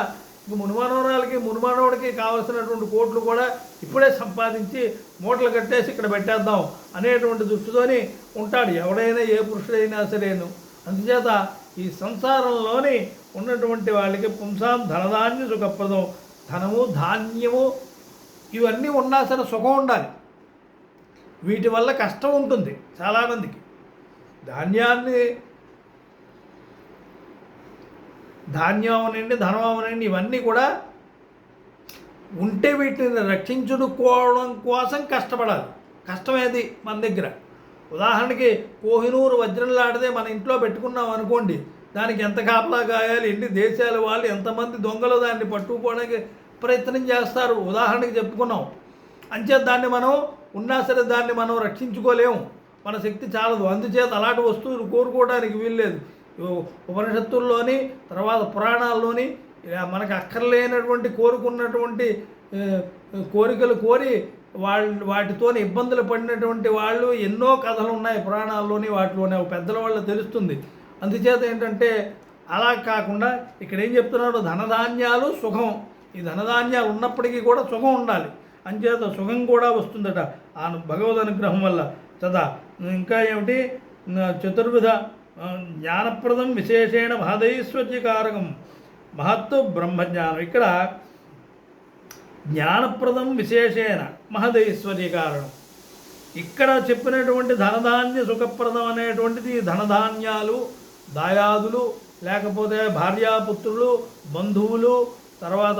మునుమనవరాలకి మునుమనవుడికి కావాల్సినటువంటి కోట్లు కూడా ఇప్పుడే సంపాదించి మూటలు కట్టేసి ఇక్కడ పెట్టేద్దాం అనేటువంటి దృష్టితోని ఉంటాడు ఎవడైనా, ఏ పురుషుడైనా సరేను. అందుచేత ఈ సంసారంలోని ఉన్నటువంటి వాళ్ళకి పుంసాం ధనధాన్య సుఖప్రదం, ధనము ధాన్యము ఇవన్నీ ఉన్నా సరే సుఖం ఉండాలి. వీటి వల్ల కష్టం ఉంటుంది చాలామందికి. ధాన్యం అవనండి, ధనం అవనండి, ఇవన్నీ కూడా ఉంటే వీటిని రక్షించుకోవడం కోసం కష్టపడాలి. కష్టమేది మన దగ్గర. ఉదాహరణకి కోహినూరు వజ్రంలాడితే మన ఇంట్లో పెట్టుకున్నాం అనుకోండి, దానికి ఎంత కాపలా కాయాలి, ఎన్ని దేశాల వాళ్ళు ఎంతమంది దొంగలు దాన్ని పట్టుకుపోవడానికి ప్రయత్నం చేస్తారు. ఉదాహరణకి చెప్పుకున్నాం. అంచేత దాన్ని మనం ఉన్నా సరే దాన్ని మనం రక్షించుకోలేము, మన శక్తి చాలదు. అందుచేత అలాంటి వస్తువులు కోరుకోవడానికి వీల్లేదు. ఉపనిషత్తుల్లోని తర్వాత పురాణాల్లోని మనకు అక్కర్లేనటువంటి కోరుకున్నటువంటి కోరికలు కోరి వాటితో ఇబ్బందులు పడినటువంటి వాళ్ళు ఎన్నో కథలు ఉన్నాయి పురాణాల్లోని, వాటిలోనే పెద్దల వాళ్ళు తెలుస్తుంది. అందుచేత ఏంటంటే అలా కాకుండా ఇక్కడ ఏం చెప్తున్నాడు, ధనధాన్యాలు సుఖం. ఈ ధనధాన్యాలు ఉన్నప్పటికీ కూడా సుఖం ఉండాలి. అంచేత సుఖం కూడా వస్తుందట ఆ భగవద్ అనుగ్రహం వల్ల. చదా ఇంకా ఏమిటి, చతుర్విధ జ్ఞానప్రదం విశేషేణ మహదైశ్వర్యకారకం మహత్తు బ్రహ్మజ్ఞానం. ఇక్కడ జ్ఞానప్రదం విశేషేణ మహదైశ్వర్యకారణం. ఇక్కడ చెప్పినటువంటి ధనధాన్య సుఖప్రదం అనేటువంటిది ధనధాన్యాలు, దాయాదులు, లేకపోతే భార్యాపుత్రులు, బంధువులు, తర్వాత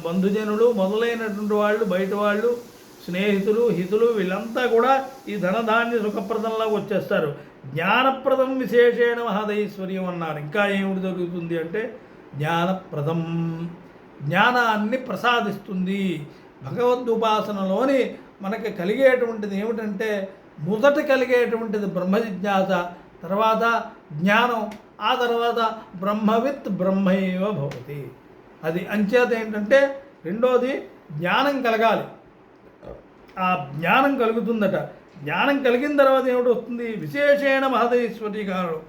బంధుజనులు మొదలైనటువంటి వాళ్ళు, బయట వాళ్ళు, స్నేహితులు, హితులు, వీళ్ళంతా కూడా ఈ ధనధాన్య సుఖప్రదంలో వచ్చేస్తారు. జ్ఞానప్రదం విశేషేణ మహదైశ్వర్యం అన్నారు. ఇంకా ఏమిటి జరుగుతుంది అంటే జ్ఞానప్రదం, జ్ఞానాన్ని ప్రసాదిస్తుంది. భగవద్ఉపాసనలోని మనకి కలిగేటువంటిది ఏమిటంటే మొదట కలిగేటువంటిది బ్రహ్మ జిజ్ఞాస, తర్వాత జ్ఞానం, ఆ తర్వాత బ్రహ్మవిత్ బ్రహ్మైవ భవతి. అది అంచేత ఏంటంటే రెండోది జ్ఞానం కలగాలి. ఆ జ్ఞానం కలుగుతుందట. జ్ఞానం కలిగిన తర్వాత ఏమిటి వస్తుంది, విశేషమైన మహదైశ్వర్యకారం,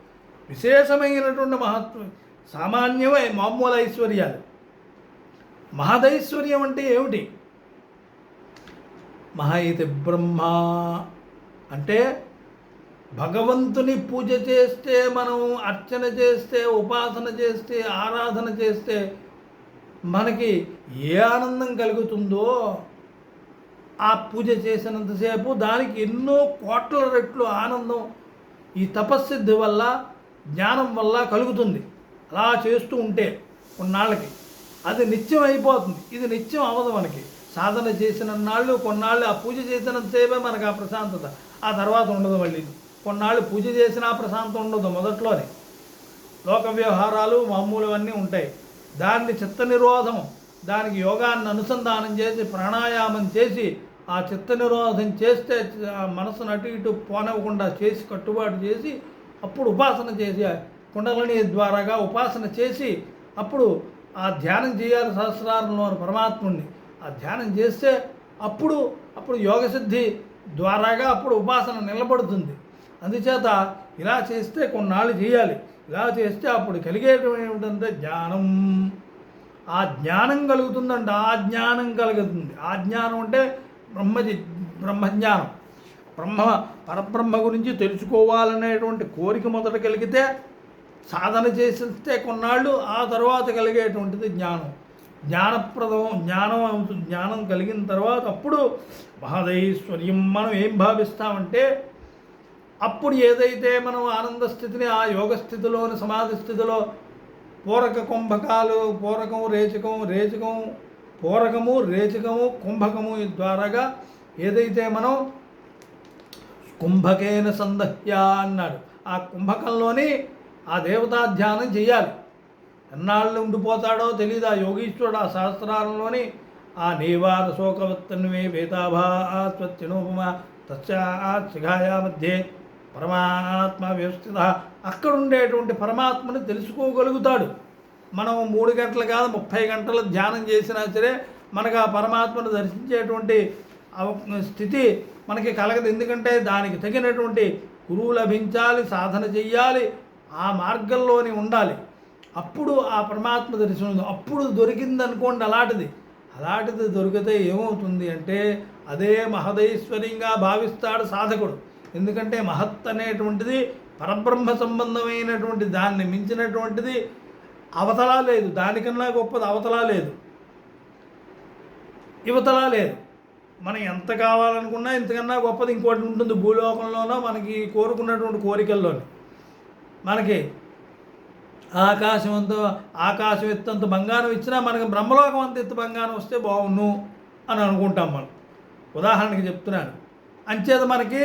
విశేషమైనటువంటి మహత్వం. సామాన్యమే మామూలు ఐశ్వర్యాలు. మహదైశ్వర్యం అంటే ఏమిటి, మహైతి బ్రహ్మ అంటే భగవంతుని పూజ చేస్తే, మనం అర్చన చేస్తే, ఉపాసన చేస్తే, ఆరాధన చేస్తే మనకి ఏ ఆనందం కలుగుతుందో ఆ పూజ చేసినంతసేపు దానికి ఎన్నో కోట్ల రెట్లు ఆనందం ఈ తపస్సిద్ధి వల్ల, జ్ఞానం వల్ల కలుగుతుంది. అలా చేస్తూ ఉంటే కొన్నాళ్ళకి అది నిత్యం అయిపోతుంది. ఇది నిత్యం అవ్వదు. మనకి సాధన చేసిన నాళ్ళు కొన్నాళ్ళు, ఆ పూజ చేసినంతసేపే మనకు ఆ ప్రశాంతత, ఆ తర్వాత ఉండదు. మళ్ళీ కొన్నాళ్ళు పూజ చేసినా ప్రశాంతం ఉండదు. మొదట్లోనే లోక వ్యవహారాలు మామూలువన్నీ ఉంటాయి. దాన్ని చిత్త నిరోధం, దానికి యోగాన్ని అనుసంధానం చేసి ప్రాణాయామం చేసి ఆ చిత్త నిరోధం చేస్తే మనసును అటు ఇటు పోనివ్వకుండా చేసి కట్టుబాటు చేసి అప్పుడు ఉపాసన చేసి కుండలిని ద్వారాగా ఉపాసన చేసి అప్పుడు ఆ ధ్యానం చేయాలి. సహస్రారంలో పరమాత్ముడిని ఆ ధ్యానం చేస్తే అప్పుడు యోగసిద్ధి ద్వారాగా అప్పుడు ఉపాసన నిలబడుతుంది. అందుచేత ఇలా చేస్తే కొన్నాళ్ళు చేయాలి. ఇలా చేస్తే అప్పుడు కలిగేది ఏమిటంటే జ్ఞానం. ఆ జ్ఞానం కలుగుతుందంట. ఆ జ్ఞానం కలుగుతుంది. ఆ జ్ఞానం అంటే బ్రహ్మజ్ఞానం. పరబ్రహ్మ గురించి తెలుసుకోవాలనేటువంటి కోరిక మొదట కలిగితే, సాధన చేస్తే కొన్నాళ్ళు, ఆ తర్వాత కలిగేటువంటిది జ్ఞానం. జ్ఞానం కలిగిన తర్వాత అప్పుడు మహదైశ్వర్యం. మనం ఏం భావిస్తామంటే అప్పుడు ఏదైతే మనం ఆనంద స్థితిని, ఆ యోగ స్థితిలోని సమాధి స్థితిలో పూరకము రేచకము కుంభకము ద్వారాగా ఏదైతే మనం కుంభకేన సందహ్య అన్నాడు, ఆ కుంభకంలోని ఆ దేవతా ధ్యానం చేయాలి. ఎన్నాళ్ళు ఉండిపోతాడో తెలియదు ఆ యోగీశ్వరుడు. ఆ సహస్రారంలోని ఆ నీవార శోకవత్తన్వే వేతాభాత్వత్యనోపమ తస్యాఘాయా మధ్యే పరమాత్మ వ్యవస్థిత. అక్కడ ఉండేటువంటి పరమాత్మని తెలుసుకోగలుగుతాడు. మనం 3 గంటలు కాదు 30 గంటలు ధ్యానం చేసినా సరే మనకు ఆ పరమాత్మను దర్శించేటువంటి స్థితి మనకి కలగదు. ఎందుకంటే దానికి తగినటువంటి గురువు లభించాలి, సాధన చెయ్యాలి, ఆ మార్గంలోనే ఉండాలి. అప్పుడు ఆ పరమాత్మ దర్శనం అప్పుడు దొరికిందనుకోండి. అలాంటిది దొరికితే ఏమవుతుంది అంటే అదే మహదైశ్వర్యంగా భావిస్తాడు సాధకుడు. ఎందుకంటే మహత్ అనేటువంటిది పరబ్రహ్మ సంబంధమైనటువంటి దాన్ని మించినటువంటిది అవతలా లేదు, దానికన్నా గొప్పది అవతలా లేదు, యువతలా లేదు. మనం ఎంత కావాలనుకున్నా ఇంతకన్నా గొప్పది ఇంకోటి ఉంటుంది భూలోకంలోనో, మనకి కోరుకున్నటువంటి కోరికల్లోనే. మనకి ఆకాశం ఎత్తంత బంగారం ఇచ్చినా మనకి బ్రహ్మలోకం అంత ఎత్తు బంగారం వస్తే బాగుండు అని అనుకుంటాం మనం. ఉదాహరణకి చెప్తున్నాను. అంచేత మనకి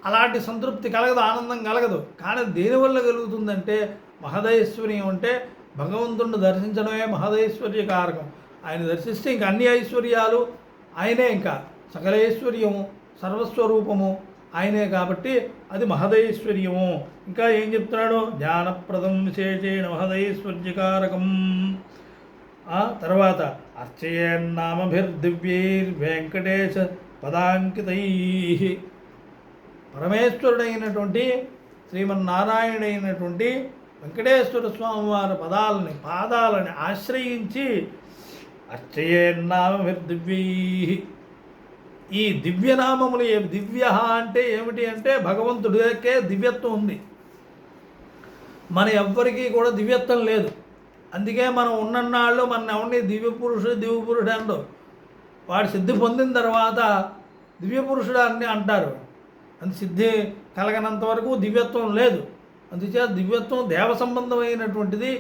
అలాంటి సంతృప్తి కలగదు, ఆనందం కలగదు. కానీ దేనివల్ల కలుగుతుందంటే మహదైశ్వర్యం అంటే భగవంతుడిని దర్శించడమే మహదైశ్వర్య కారకం. ఆయన దర్శిస్తే ఇంక అన్ని ఐశ్వర్యాలు ఆయనే, ఇంకా సకలైశ్వర్యము సర్వస్వరూపము ఆయనే, కాబట్టి అది మహదైశ్వర్యము. ఇంకా ఏం చెప్తున్నాడు? జ్ఞానప్రదం విశేషేణ మహదైశ్వర్యకారకం. తర్వాత అర్చయేన్నామభిర్దివ్యైర్వేంకటేశ పదాంకితై. పరమేశ్వరుడైనటువంటి శ్రీమన్నారాయణుడైనటువంటి వెంకటేశ్వర స్వామి వారి పాదాలని ఆశ్రయించి అర్చయేన్నామభిర్దివ్యై, ఈ దివ్యనామములు దివ్య అంటే ఏమిటి అంటే భగవంతుడికే దివ్యత్వం ఉంది, మన ఎవ్వరికీ కూడా దివ్యత్వం లేదు. అందుకే మనం ఉన్నన్నాళ్ళు మన ఎవరిని దివ్యపురుషుడు అంటారు. వాడు సిద్ధి పొందిన తర్వాత దివ్యపురుషుడు అని అంటారు. అందు సిద్ధి కలగనంత వరకు దివ్యత్వం లేదు. అందుచేత దివ్యత్వం దేవ సంబంధమైనటువంటిది,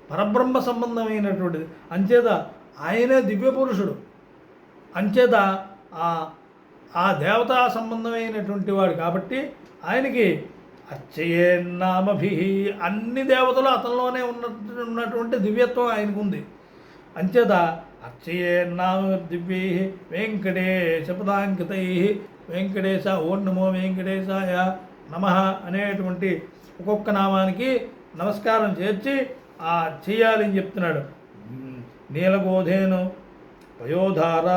పరబ్రహ్మ సంబంధమైనటువంటిది. అంచేత ఆయనే దివ్యపురుషుడు. అంచేత ఆ దేవతా సంబంధమైనటువంటి వాడు కాబట్టి ఆయనకి అర్చయేన్నామభి, అన్ని దేవతలు అతనిలోనే ఉన్నటువంటి దివ్యత్వం ఆయనకు ఉంది. అంచేత అర్చయేన్నామ దివ్యై వెంకటేశ పదాంకితై. వెంకటేశ ఓం నమో వెంకటేశాయ నమః అనేటువంటి ఒక్కొక్క నామానికి నమస్కారం చేర్చి చేయాలని చెప్తున్నాడు. నీలగోధేను పయోధార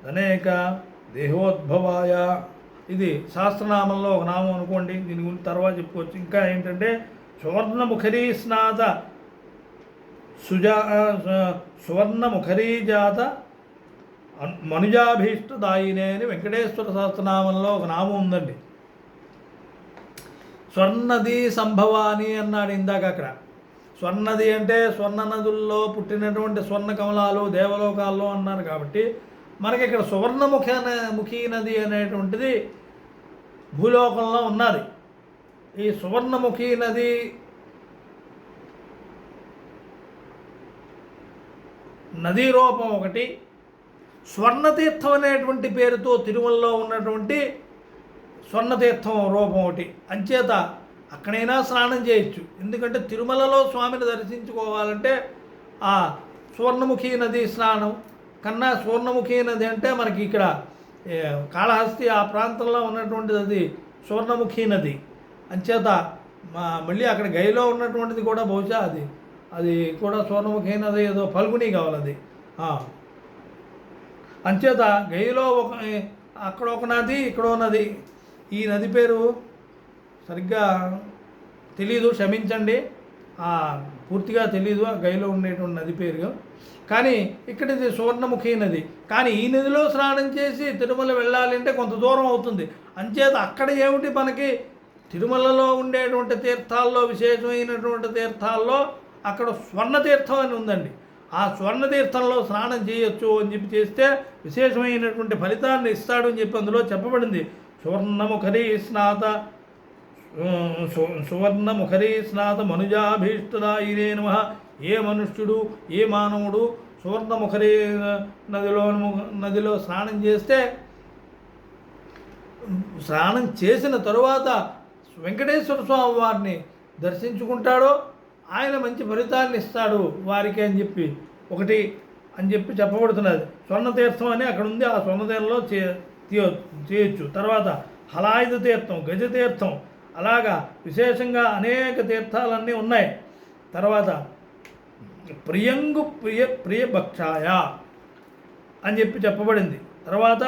అనేక దేహోద్భవాయ, ఇది శాస్త్రనామంలో ఒక నామం అనుకోండి. దీని గురించి తర్వాత చెప్పుకోవచ్చు. ఇంకా ఏంటంటే సువర్ణముఖరీ స్నాత సువర్ణముఖరీజాత మనుజాభీష్టదాయినే అని వెంకటేశ్వర సహస్రనామంలో ఒక నామం ఉందండి. స్వర్ణది సంభవాని అన్నాడు ఇందాక. అక్కడ స్వర్ణది అంటే స్వర్ణ నదుల్లో పుట్టినటువంటి స్వర్ణ కమలాలు దేవలోకాల్లో అన్నారు. కాబట్టి మనకి ఇక్కడ సువర్ణముఖీ నది అనేటువంటిది భూలోకంలో ఉన్నది. ఈ సువర్ణముఖీ నదీ రూపం ఒకటి, స్వర్ణతీర్థం అనేటువంటి పేరుతో తిరుమలలో ఉన్నటువంటి స్వర్ణతీర్థం రూపం ఒకటి. అంచేత అక్కడైనా స్నానం చేయొచ్చు. ఎందుకంటే తిరుమలలో స్వామిని దర్శించుకోవాలంటే ఆ సువర్ణముఖీ నది స్నానం కన్నా, సువర్ణముఖీ నది అంటే మనకి ఇక్కడ కాళహస్తి ఆ ప్రాంతంలో ఉన్నటువంటిది అది సువర్ణముఖీ నది. అంచేత మళ్ళీ అక్కడ గైలో ఉన్నటువంటిది కూడా బహుశా అది కూడా సువర్ణముఖీ నది, ఏదో ఫల్గుని కావాలి. అంచేత గైలో అక్కడ ఒక నది, ఇక్కడ నది. ఈ నది పేరు సరిగ్గా తెలీదు, క్షమించండి, పూర్తిగా తెలీదు ఆ గైలో ఉండేటువంటి నది పేరు. కానీ ఇక్కడ ఇది సువర్ణముఖీ నది. కానీ ఈ నదిలో స్నానం చేసి తిరుమల వెళ్ళాలంటే కొంత దూరం అవుతుంది. అంచేత అక్కడ ఏమిటి మనకి తిరుమలలో ఉండేటువంటి తీర్థాల్లో విశేషమైనటువంటి తీర్థాల్లో అక్కడ స్వర్ణతీర్థం అని ఉందండి. ఆ స్వర్ణతీర్థంలో స్నానం చేయొచ్చు అని చెప్పి చేస్తే విశేషమైనటువంటి ఫలితాన్ని ఇస్తాడు అని చెప్పి అందులో చెప్పబడింది. సువర్ణముఖరీ స్నాత మనుజాభీష్టదాయినే నమః. ఏ మనుష్యుడు, ఏ మానవుడు సువర్ణముఖరీ నదిలో స్నానం చేస్తే, స్నానం చేసిన తరువాత వెంకటేశ్వర స్వామి వారిని దర్శించుకుంటాడో ఆయన మంచి ఫలితాన్ని ఇస్తాడు వారికి అని చెప్పి చెప్పబడుతున్నది. స్వర్ణతీర్థం అని అక్కడ ఉంది. ఆ స్వర్ణతీర్థంలో చేయొచ్చు. తర్వాత హలాయుధ తీర్థం, గజతీర్థం, అలాగా విశేషంగా అనేక తీర్థాలన్నీ ఉన్నాయి. తర్వాత ప్రియభక్షాయ అని చెప్పబడింది. తర్వాత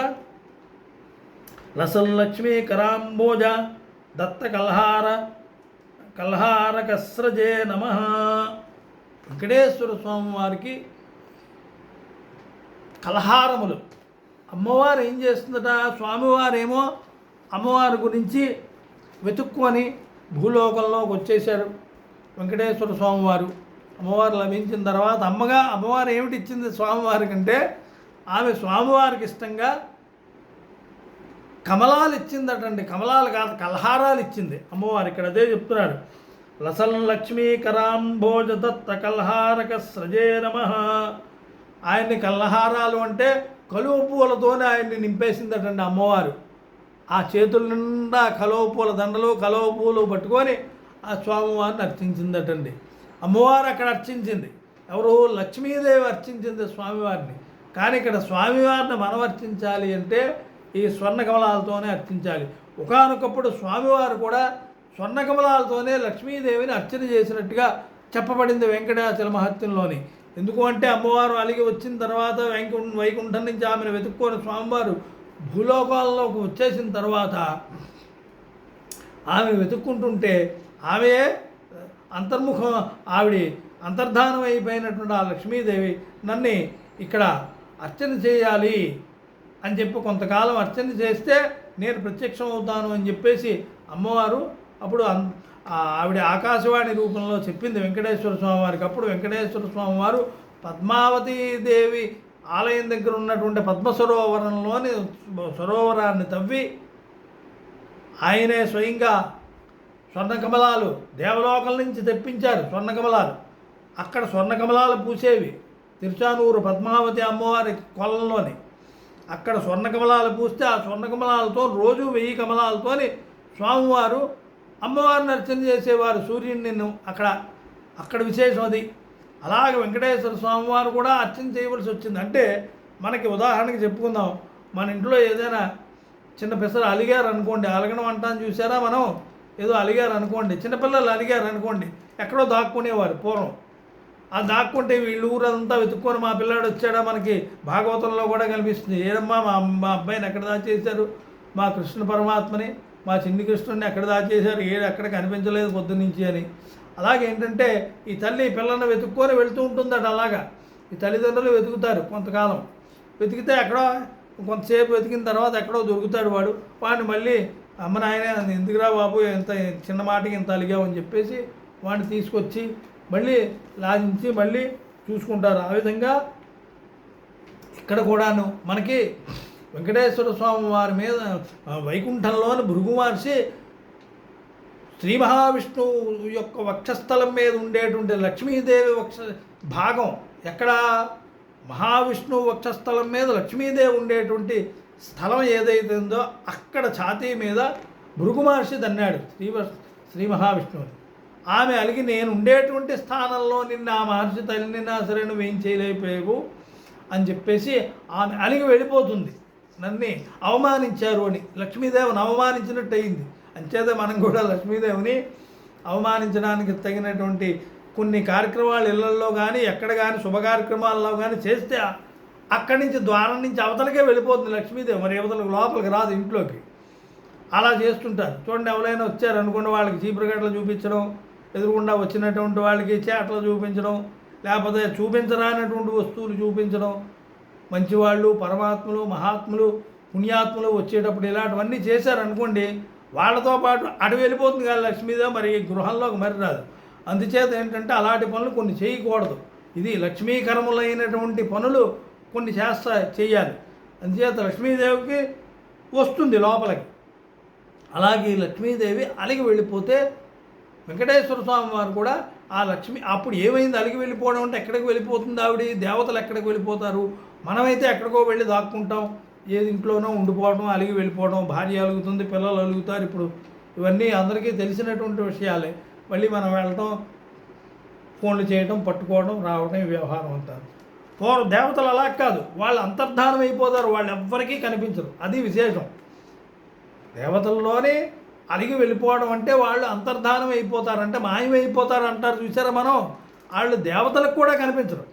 లసల్లక్ష్మీ కరాంబోజ దత్త కల్హారకస్రజే నమః. వెంకటేశ్వర స్వామి వారికి కల్హారములు. అమ్మవారు ఏం చేస్తుందట, స్వామివారేమో అమ్మవారి గురించి వెతుక్కొని భూలోకంలోకి వచ్చేశారు. వెంకటేశ్వర స్వామివారు అమ్మవారు లభించిన తర్వాత అమ్మవారు ఏమిటి ఇచ్చింది స్వామివారికి అంటే, ఆమె స్వామివారికి ఇష్టంగా కమలాలు ఇచ్చిందటండి. కమలాలు కాదు, కల్హారాలు ఇచ్చింది అమ్మవారు. ఇక్కడ అదే చెప్తున్నాడు. లసన్ లక్ష్మీకరాంభోజ దత్త కల్హారక స్రజే నమః. ఆయన్ని కల్హారాలు అంటే కలువ పూలతోనే ఆయన్ని నింపేసిందటండి అమ్మవారు. ఆ చేతుల నిండా కలువ పూల దండలు, కలువ పూలు పట్టుకొని ఆ స్వామివారిని అర్చించిందటండి. అమ్మవారు అక్కడ అర్చించింది. ఎవరు? లక్ష్మీదేవి అర్చించింది స్వామివారిని. కానీ ఇక్కడ స్వామివారిని మనం అర్చించాలి అంటే ఈ స్వర్ణ కమలాలతోనే అర్చించాలి. ఒకానొకప్పుడు స్వామివారు కూడా స్వర్ణ కమలాలతోనే లక్ష్మీదేవిని అర్చన చేసినట్టుగా చెప్పబడింది వెంకటాచల మహత్యంలోని. ఎందుకు అంటే అమ్మవారు అలిగి వచ్చిన తర్వాత వైకుంఠం నుంచి ఆమెను వెతుక్కొని స్వామివారు భూలోకాల్లోకి వచ్చేసిన తర్వాత ఆమె వెతుక్కుంటుంటే ఆమె అంతర్ధానం అయిపోయినటువంటి ఆ లక్ష్మీదేవి నన్ను ఇక్కడ అర్చన చేయాలి అని చెప్పి కొంతకాలం అర్చన చేస్తే నేను ప్రత్యక్షం అవుతాను అని చెప్పేసి అమ్మవారు అప్పుడు ఆవిడ ఆకాశవాణి రూపంలో చెప్పింది వెంకటేశ్వర స్వామి వారికి. అప్పుడు వెంకటేశ్వర స్వామి వారు పద్మావతీదేవి ఆలయం దగ్గర ఉన్నటువంటి పద్మసరోవరంలోని సరోవరాన్ని తవ్వి ఆయనే స్వయంగా స్వర్ణకమలాలు దేవలోకల నుంచి తెప్పించారు. స్వర్ణకమలాలు అక్కడ స్వర్ణకమలాలు పూసేవి. తిరుచానూరు పద్మావతి అమ్మవారి కొలంలోని అక్కడ స్వర్ణకమలాలు పూస్తే ఆ స్వర్ణకమలాలతో రోజు 1000 కమలాలతోని స్వామివారు అమ్మవారిని అర్చన చేసేవారు. సూర్యుడిని అక్కడ విశేషం అది. అలాగే వెంకటేశ్వర స్వామివారు కూడా అర్చన చేయవలసి వచ్చింది. అంటే మనకి ఉదాహరణకి చెప్పుకుందాం, మన ఇంట్లో ఏదైనా చిన్న పిసరు అలిగారు అనుకోండి, అలగడం అంటాను చూసారా, మనం ఏదో అలిగారు అనుకోండి, చిన్నపిల్లలు అలిగారు అనుకోండి, ఎక్కడో దాక్కునేవారు పూర్వం. ఆ దాక్కుంటే వీళ్ళు ఊరంతా వెతుక్కొని మా పిల్లాడు వచ్చాడా మనకి భాగవతంలో కూడా కనిపిస్తుంది. ఏదమ్మా మా అబ్బాయిని ఎక్కడ దాచేశారు, మా కృష్ణ పరమాత్మని, మా చిన్ని కృష్ణుడిని ఎక్కడ దాచేశారు, ఎక్కడ కనిపించలేదు పొద్దునుంచి అని. అలాగేంటంటే ఈ తల్లి పిల్లల్ని వెతుక్కొని వెళుతూ ఉంటుందట. అలాగా ఈ తల్లిదండ్రులు వెతుకుతారు. కొంతకాలం వెతికితే ఎక్కడో కొంతసేపు వెతికిన తర్వాత ఎక్కడో దొరుకుతాడు వాడిని మళ్ళీ అమ్మ నాయన ఎందుకురా బాబు ఎంత చిన్న మాటకి ఇంత అలిగామని చెప్పేసి వాడిని తీసుకొచ్చి మళ్ళీ లాజించి మళ్ళీ చూసుకుంటారు. ఆ విధంగా ఇక్కడ కూడాను మనకి వెంకటేశ్వర స్వామి వారి మీద వైకుంఠంలోని భృగు మహర్షి శ్రీ మహావిష్ణువు యొక్క వక్షస్థలం మీద ఉండేటువంటి లక్ష్మీదేవి భాగం ఎక్కడ, మహావిష్ణువు వక్షస్థలం మీద లక్ష్మీదేవి ఉండేటువంటి స్థలం ఏదైతే ఉందో అక్కడ ఛాతీ మీద భృగు మహర్షి దన్నాడు శ్రీ మహావిష్ణువుని. ఆమె అలిగి నేను ఉండేటువంటి స్థానంలో నిన్న ఆ మహర్షి తల్లిని నా సరే నువ్వేం చేయలేకపోయావు అని చెప్పేసి ఆమె అలిగి వెళ్ళిపోతుంది. నన్ను అవమానించారు అని లక్ష్మీదేవిని అవమానించినట్టు అయింది. అంచేత మనం కూడా లక్ష్మీదేవిని అవమానించడానికి తగినటువంటి కొన్ని కార్యక్రమాలు ఇళ్లల్లో కానీ ఎక్కడ కానీ శుభ కార్యక్రమాల్లో కానీ చేస్తే అక్కడి నుంచి ద్వారం నుంచి అవతలకే వెళ్ళిపోతుంది లక్ష్మీదేవి. మరి అవతలకు లోపలికి రాదు ఇంట్లోకి. అలా చేస్తుంటారు. చూడండి, ఎవరైనా వచ్చారనుకోండి వాళ్ళకి చీపురుగడ్డలు చూపించడం, ఎదురుగుండా వచ్చినటువంటి వాళ్ళకి చేటలు చూపించడం, లేకపోతే చూపించరానటువంటి వస్తువులు చూపించడం. మంచివాళ్ళు, పరమాత్ములు, మహాత్ములు, పుణ్యాత్ములు వచ్చేటప్పుడు ఇలాంటివన్నీ చేశారనుకోండి వాళ్ళతో పాటు అటు వెళ్ళిపోతుంది కానీ లక్ష్మీదేవి మరి గృహంలోకి మరి రాదు. అందుచేత ఏంటంటే అలాంటి పనులు కొన్ని చేయకూడదు. ఇది లక్ష్మీకరములైనటువంటి పనులు కొన్ని చేయాలి. అందుచేత లక్ష్మీదేవికి వస్తుంది లోపలికి. అలాగే లక్ష్మీదేవి అలిగి వెళ్ళిపోతే వెంకటేశ్వర స్వామి వారు కూడా ఆ లక్ష్మి అప్పుడు ఏమైంది అలిగి వెళ్ళిపోవడం అంటే ఎక్కడికి వెళ్ళిపోతుంది ఆవిడ, దేవతలు ఎక్కడికి వెళ్ళిపోతారు, మనమైతే ఎక్కడికో వెళ్ళి దాక్కుంటాం, ఏది ఇంట్లోనో ఉండిపోవడం, అలిగి వెళ్ళిపోవడం, భార్య అలుగుతుంది, పిల్లలు అలుగుతారు. ఇప్పుడు ఇవన్నీ అందరికీ తెలిసినటువంటి విషయాలే. మళ్ళీ మనం వెళ్ళటం, ఫోన్లు చేయడం, పట్టుకోవడం, రావడం, ఈ వ్యవహారం అంటారు. పూర్వం దేవతలు అలా కాదు, వాళ్ళు అంతర్ధానం అయిపోతారు, వాళ్ళు ఎవ్వరికీ కనిపించరు. అది విశేషం. దేవతల్లోనే అలిగి వెళ్ళిపోవడం అంటే వాళ్ళు అంతర్ధానం అయిపోతారంటే మాయమైపోతారు అంటారు చూసారా మనం. వాళ్ళు దేవతలకు కూడా కనిపించరు.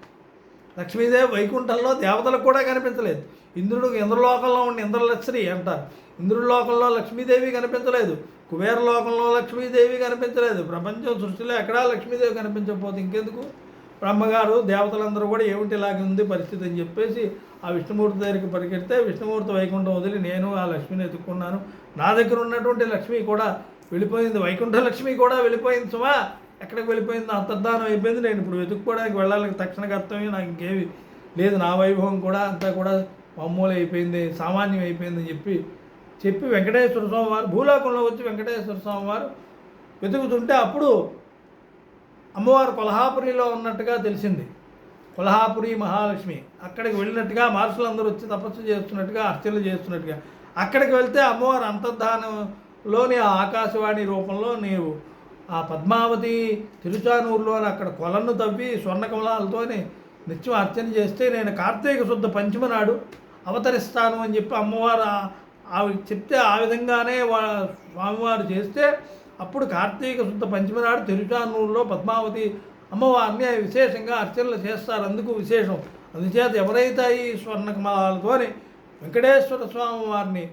లక్ష్మీదేవి వైకుంఠంలో దేవతలకు కూడా కనిపించలేదు. ఇంద్రలోకంలో ఉండి ఇంద్రలక్ష్మి అంటారు. ఇంద్రుడి లోకంలో లక్ష్మీదేవి కనిపించలేదు. కుబేరలోకంలో లక్ష్మీదేవి కనిపించలేదు, ప్రపంచం సృష్టిలో ఎక్కడా లక్ష్మీదేవి కనిపించకపోతే ఇంకెందుకు బ్రహ్మగారు దేవతలందరూ కూడా ఏమిటి ఇలాగే ఉంది పరిస్థితి అని చెప్పేసి ఆ విష్ణుమూర్తి దగ్గరికి పరిగెడితే విష్ణుమూర్తి వైకుంఠం వదిలి నేను ఆ లక్ష్మిని ఎత్తుక్కున్నాను, నా దగ్గర ఉన్నటువంటి లక్ష్మి కూడా వెళ్ళిపోయింది, వైకుంఠ లక్ష్మి కూడా వెళ్ళిపోయింది సుమా, ఎక్కడికి వెళ్ళిపోయింది, అంతర్ధానం అయిపోయింది, నేను ఇప్పుడు వెతుక్కోవడానికి వెళ్ళాలి, తక్షణ కర్తవ్యం నాకు ఇంకేమి లేదు, నా వైభవం కూడా అంతా కూడా మామూలు అయిపోయింది, సామాన్యం అయిపోయింది అని చెప్పి వెంకటేశ్వర స్వామి వారు భూలోకంలో వచ్చి వెంకటేశ్వర స్వామి వారు వెతుకుతుంటే అప్పుడు అమ్మవారు కొల్హాపురిలో ఉన్నట్టుగా తెలిసింది. కొల్హాపురి మహాలక్ష్మి అక్కడికి వెళ్ళినట్టుగా మహర్షులందరూ వచ్చి తపస్సు చేస్తున్నట్టుగా అర్చనలు చేస్తున్నట్టుగా అక్కడికి వెళ్తే అమ్మవారు అంతర్ధానంలోని ఆ ఆకాశవాణి రూపంలో నీవు ఆ పద్మావతి తిరుచానూరులోని అక్కడ కొలను తవ్వి స్వర్ణకమలాలతోని నిత్యం అర్చన చేస్తే నేను కార్తీక శుద్ధ పంచమి నాడు అవతరిస్తాను అని చెప్పి అమ్మవారు ఆవిడ చెప్తే ఆ విధంగానే స్వామివారు చేస్తే అప్పుడు కార్తీక శుద్ధ పంచమి నాడు తిరుచానూరులో పద్మావతి అమ్మవారిని విశేషంగా అర్చనలు చేస్తారు, అందుకు విశేషం. అందుచేత ఎవరైతే ఈ స్వర్ణకమలాలతోని వెంకటేశ్వర స్వామి వారిని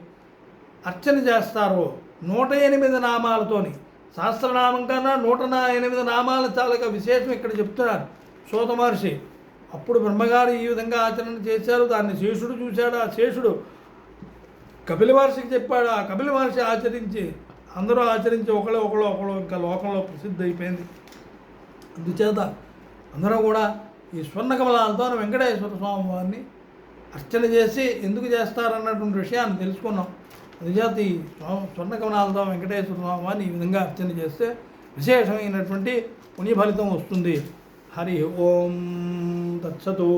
అర్చన చేస్తారో 108 నామాలతోని, సహస్రనామం కన్నా 108 నామాలు చాలా విశేషం ఇక్కడ చెప్తున్నారు సూత మహర్షి. అప్పుడు బ్రహ్మగారు ఈ విధంగా ఆచరణ చేశారు, దాన్ని శేషుడు చూశాడు, ఆ శేషుడు కపిల మహర్షికి చెప్పాడు, ఆ కపిల మహర్షి ఆచరించి అందరూ ఆచరించి ఒకళ్ళు ఇంకా లోకంలో ప్రసిద్ధి అయిపోయింది. అందుచేత అందరూ కూడా ఈ స్వర్ణకమలాలతో వెంకటేశ్వర స్వామి వారిని అర్చన చేసి ఎందుకు చేస్తారన్నటువంటి విషయాన్ని తెలుసుకున్నాం. అందుచేత ఈ స్వర్ణకమలాలతో వెంకటేశ్వర స్వామి వారిని ఈ విధంగా అర్చన చేస్తే విశేషమైనటువంటి పుణ్యఫలితం వస్తుంది. హరి ఓం తత్సతు.